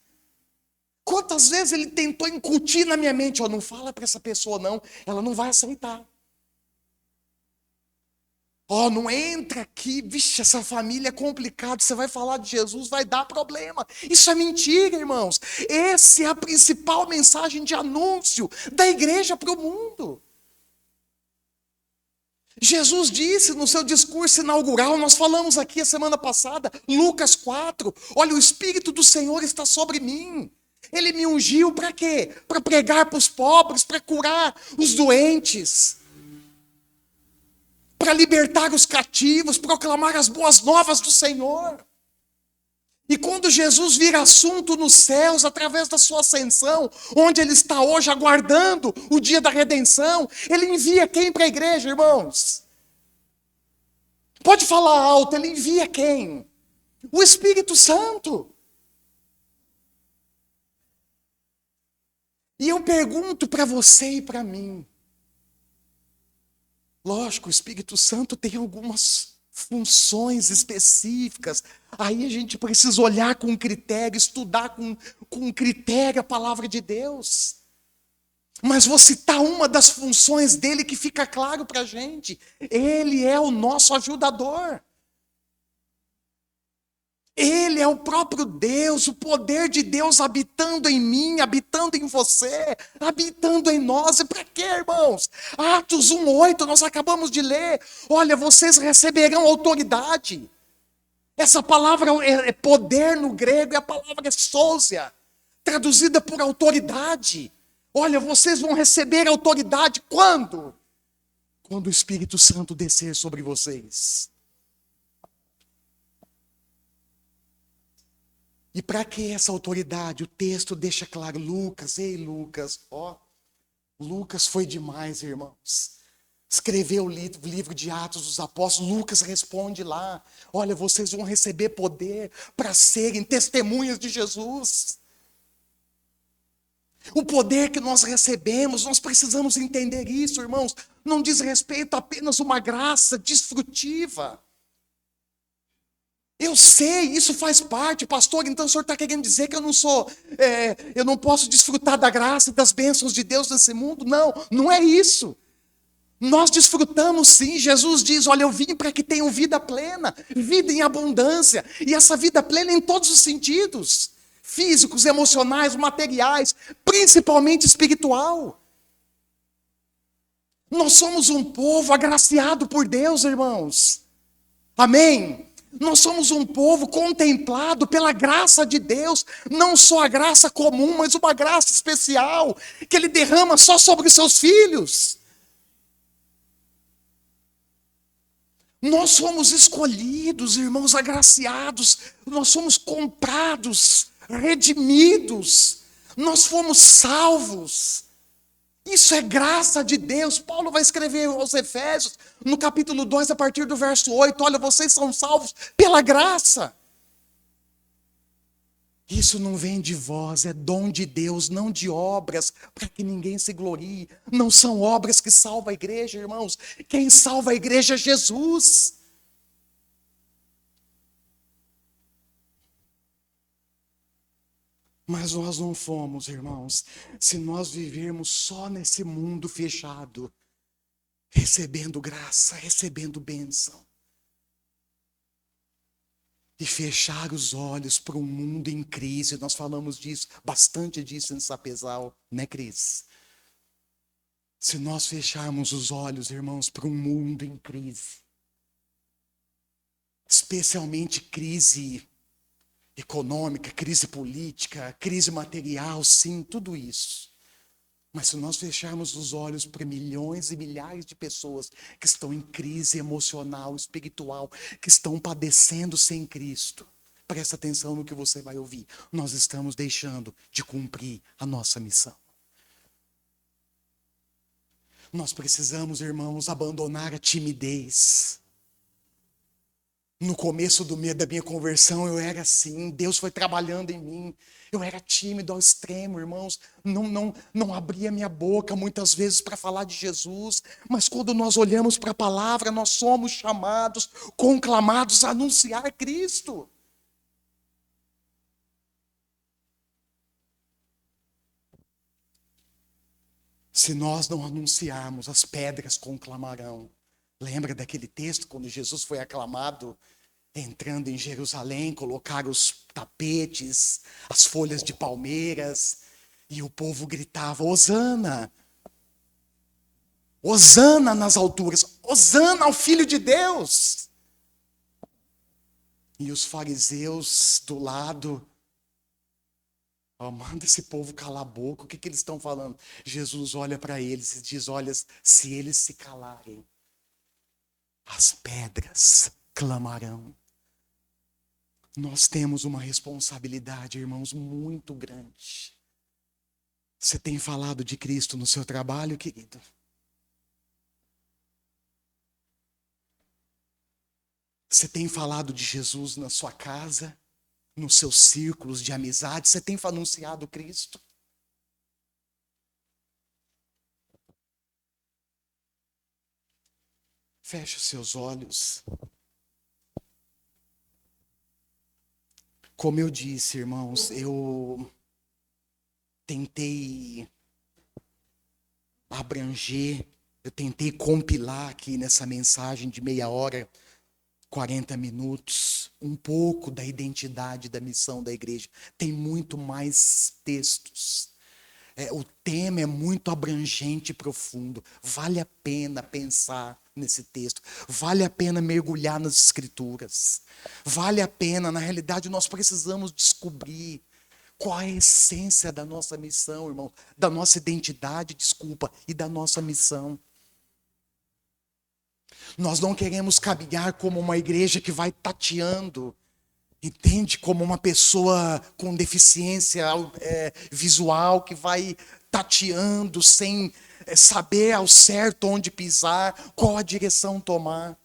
Quantas vezes ele tentou incutir na minha mente, ó, não fala para essa pessoa não, ela não vai aceitar. Ó, não entra aqui, vixe, essa família é complicada, você vai falar de Jesus, vai dar problema. Isso é mentira, irmãos. Essa é a principal mensagem de anúncio da igreja para o mundo. Jesus disse no seu discurso inaugural, nós falamos aqui a semana passada, Lucas 4, olha, o Espírito do Senhor está sobre mim. Ele me ungiu para quê? Para pregar para os pobres, para curar os doentes, para libertar os cativos, proclamar as boas novas do Senhor. E quando Jesus vira assunto nos céus, através da sua ascensão, onde ele está hoje aguardando o dia da redenção, ele envia quem para a igreja, irmãos? Pode falar alto, ele envia quem? O Espírito Santo. E eu pergunto para você e para mim, lógico, o Espírito Santo tem algumas funções específicas. Aí a gente precisa olhar com critério, estudar com critério a palavra de Deus. Mas vou citar uma das funções dele que fica claro para a gente. Ele é o nosso ajudador. Ele é o próprio Deus, o poder de Deus habitando em mim, habitando em você, habitando em nós. E para quê, irmãos? Atos 1:8, nós acabamos de ler. Olha, vocês receberão autoridade. Essa palavra é poder no grego, e a palavra é exousia, traduzida por autoridade. Olha, vocês vão receber autoridade quando? Quando o Espírito Santo descer sobre vocês. E para que essa autoridade? O texto deixa claro, Lucas, ei Lucas, ó, Lucas foi demais, irmãos. Escreveu o livro de Atos dos Apóstolos, Lucas responde lá, olha, vocês vão receber poder para serem testemunhas de Jesus. O poder que nós recebemos, nós precisamos entender isso, irmãos, não diz respeito a apenas uma graça desfrutiva. Eu sei, isso faz parte, pastor, então o senhor está querendo dizer que eu eu não posso desfrutar da graça e das bênçãos de Deus nesse mundo? Não, não é isso. Nós desfrutamos sim, Jesus diz, olha, eu vim para que tenham vida plena, vida em abundância, e essa vida plena em todos os sentidos, físicos, emocionais, materiais, principalmente espiritual. Nós somos um povo agraciado por Deus, irmãos. Amém? Nós somos um povo contemplado pela graça de Deus, não só a graça comum, mas uma graça especial, que Ele derrama só sobre os seus filhos. Nós somos escolhidos, irmãos, agraciados, nós somos comprados, redimidos, nós fomos salvos. Isso é graça de Deus. Paulo vai escrever aos Efésios, no capítulo 2, a partir do verso 8, olha, vocês são salvos pela graça. Isso não vem de vós, é dom de Deus, não de obras, para que ninguém se glorie. Não são obras que salvam a igreja, irmãos. Quem salva a igreja é Jesus. Mas nós não fomos, irmãos, se nós vivermos só nesse mundo fechado, recebendo graça, recebendo bênção, e fechar os olhos para um mundo em crise. Nós falamos disso, bastante disso em Sapezal, né, Cris? Se nós fecharmos os olhos, irmãos, para um mundo em crise, especialmente crise econômica, crise política, crise material, sim, tudo isso. Mas se nós fecharmos os olhos para milhões e milhares de pessoas que estão em crise emocional, espiritual, que estão padecendo sem Cristo, presta atenção no que você vai ouvir. Nós estamos deixando de cumprir a nossa missão. Nós precisamos, irmãos, abandonar a timidez. No começo da minha conversão, eu era assim. Deus foi trabalhando em mim. Eu era tímido ao extremo, irmãos. Não abria minha boca muitas vezes para falar de Jesus. Mas quando nós olhamos para a palavra, nós somos chamados, conclamados a anunciar Cristo. Se nós não anunciarmos, as pedras conclamarão. Lembra daquele texto quando Jesus foi aclamado, entrando em Jerusalém, colocaram os tapetes, as folhas de palmeiras, e o povo gritava: Hosana! Hosana nas alturas! Hosana ao Filho de Deus! E os fariseus do lado: manda esse povo calar a boca, o que eles estão falando? Jesus olha para eles e diz: olha, se eles se calarem, as pedras clamarão. Nós temos uma responsabilidade, irmãos, muito grande. Você tem falado de Cristo no seu trabalho, querido? Você tem falado de Jesus na sua casa, nos seus círculos de amizade? Você tem anunciado Cristo? Feche os seus olhos. Como eu disse, irmãos, eu tentei abranger, eu tentei compilar aqui nessa mensagem de meia hora, 40 minutos, um pouco da identidade da missão da igreja. Tem muito mais textos. O tema é muito abrangente e profundo. Vale a pena pensar nesse texto. Vale a pena mergulhar nas escrituras. Vale a pena, na realidade, nós precisamos descobrir qual é a essência da nossa missão, irmão. Da nossa identidade, e da nossa missão. Nós não queremos caminhar como uma igreja que vai tateando, entende? Como uma pessoa com deficiência visual que vai tateando sem saber ao certo onde pisar, qual a direção tomar.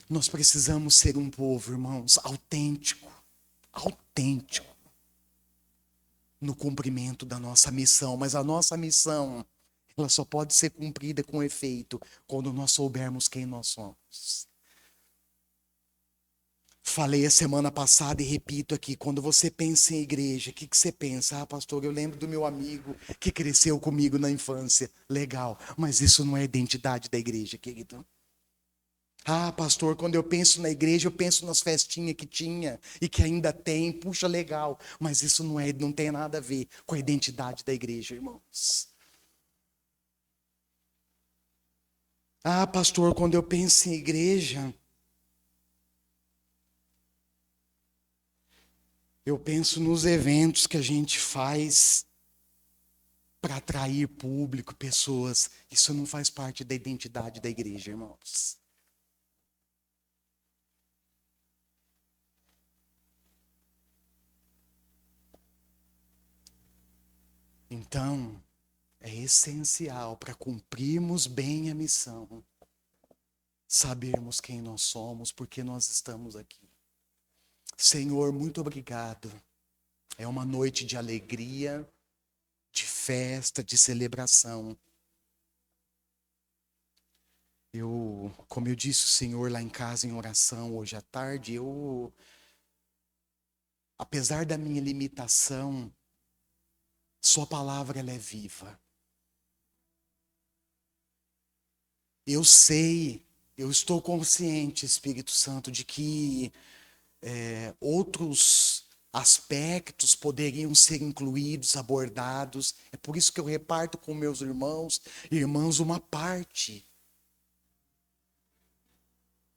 Nós precisamos ser um povo, irmãos, autêntico no cumprimento da nossa missão. Mas a nossa missão, ela só pode ser cumprida com efeito quando nós soubermos quem nós somos. Falei a semana passada e repito aqui, quando você pensa em igreja, o que você pensa? Pastor, eu lembro do meu amigo que cresceu comigo na infância. Legal, mas isso não é a identidade da igreja, querido. Pastor, quando eu penso na igreja, eu penso nas festinhas que tinha e que ainda tem. Puxa, legal, mas isso não tem nada a ver com a identidade da igreja, irmãos. Pastor, quando eu penso em igreja, eu penso nos eventos que a gente faz para atrair público, pessoas. Isso não faz parte da identidade da igreja, irmãos. Então, é essencial para cumprirmos bem a missão, sabermos quem nós somos, porque nós estamos aqui. Senhor, muito obrigado. É uma noite de alegria, de festa, de celebração. Como eu disse o Senhor lá em casa em oração hoje à tarde, apesar da minha limitação, sua palavra ela é viva. Eu sei, eu estou consciente, Espírito Santo, de que outros aspectos poderiam ser incluídos, abordados. É por isso que eu reparto com meus irmãos e irmãs uma parte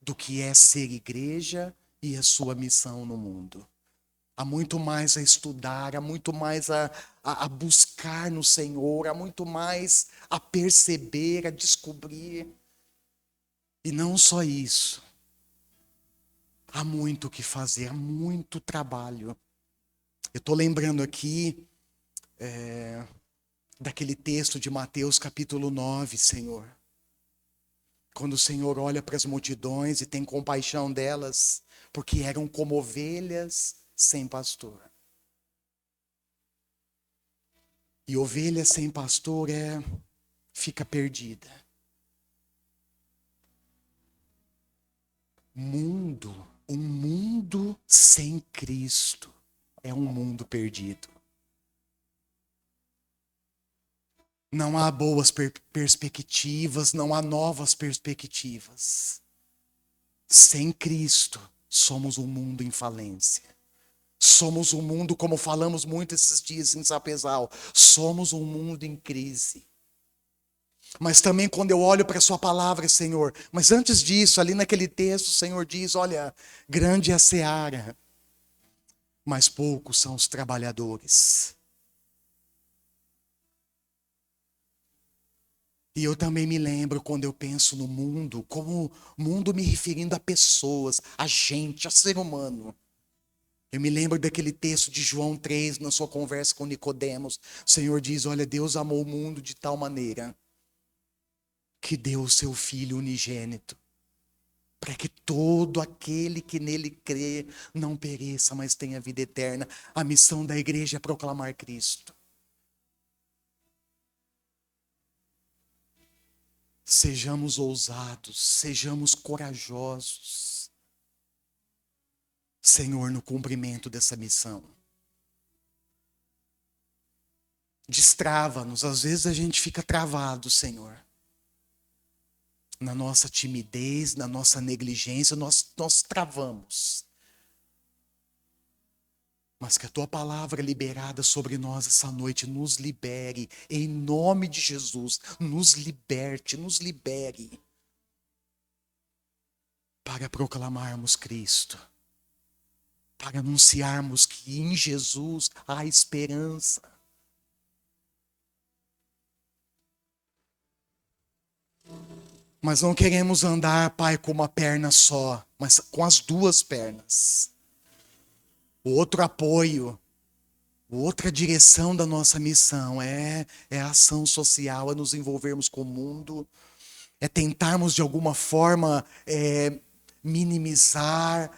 do que é ser igreja e a sua missão no mundo. Há muito mais a estudar, há muito mais a buscar no Senhor, há muito mais a perceber, a descobrir. E não só isso. Há muito o que fazer, há muito trabalho. Eu estou lembrando aqui daquele texto de Mateus capítulo 9, Senhor. Quando o Senhor olha para as multidões e tem compaixão delas, porque eram como ovelhas sem pastor. E ovelha sem pastor fica perdida. Um mundo sem Cristo é um mundo perdido. Não há boas perspectivas, não há novas perspectivas. Sem Cristo, somos um mundo em falência. Somos um mundo, como falamos muito esses dias em Sapezal, somos um mundo em crise. Mas também quando eu olho para a sua palavra, Senhor, mas antes disso, ali naquele texto, o Senhor diz, olha, grande é a seara, mas poucos são os trabalhadores. E eu também me lembro quando eu penso no mundo, como mundo me referindo a pessoas, a gente, a ser humano. Eu me lembro daquele texto de João 3, na sua conversa com Nicodemos. O Senhor diz, olha, Deus amou o mundo de tal maneira que deu o seu Filho unigênito, para que todo aquele que nele crê não pereça, mas tenha vida eterna. A missão da igreja é proclamar Cristo. Sejamos ousados, sejamos corajosos, Senhor, no cumprimento dessa missão. Destrava-nos, às vezes a gente fica travado, Senhor. Na nossa timidez, na nossa negligência, nós travamos. Mas que a tua palavra liberada sobre nós essa noite nos libere, em nome de Jesus, nos liberte, nos libere, para proclamarmos Cristo, para anunciarmos que em Jesus há esperança. Mas não queremos andar, Pai, com uma perna só, mas com as duas pernas. O outro apoio, outra direção da nossa missão é a ação social, é nos envolvermos com o mundo, é tentarmos de alguma forma minimizar,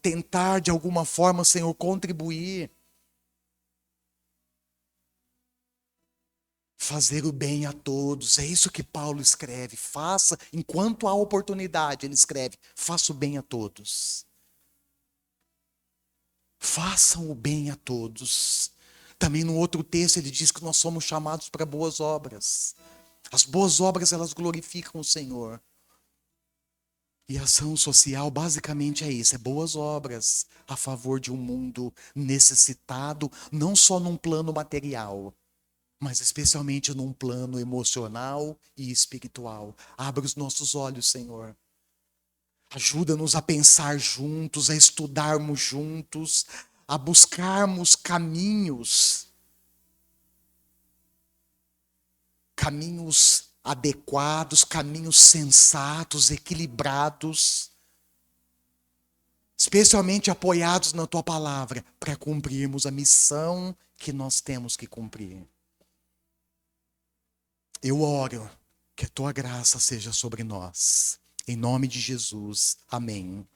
tentar de alguma forma, Senhor, contribuir. Fazer o bem a todos, é isso que Paulo escreve. Faça, enquanto há oportunidade, ele escreve, faça o bem a todos. Façam o bem a todos. Também no outro texto ele diz que nós somos chamados para boas obras. As boas obras, elas glorificam o Senhor. E a ação social basicamente é isso, é boas obras a favor de um mundo necessitado, não só num plano material, mas especialmente num plano emocional e espiritual. Abra os nossos olhos, Senhor. Ajuda-nos a pensar juntos, a estudarmos juntos, a buscarmos caminhos adequados, caminhos sensatos, equilibrados, especialmente apoiados na tua palavra, para cumprirmos a missão que nós temos que cumprir. Eu oro que a tua graça seja sobre nós. Em nome de Jesus. Amém.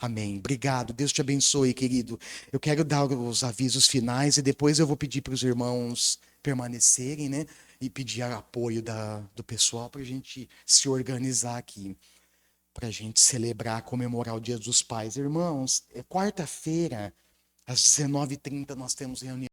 Amém. Obrigado. Deus te abençoe, querido. Eu quero dar os avisos finais e depois eu vou pedir para os irmãos permanecerem, né? E pedir apoio do pessoal para a gente se organizar aqui. Para a gente celebrar, comemorar o Dia dos Pais. Irmãos, quarta-feira, às 19h30, nós temos reunião.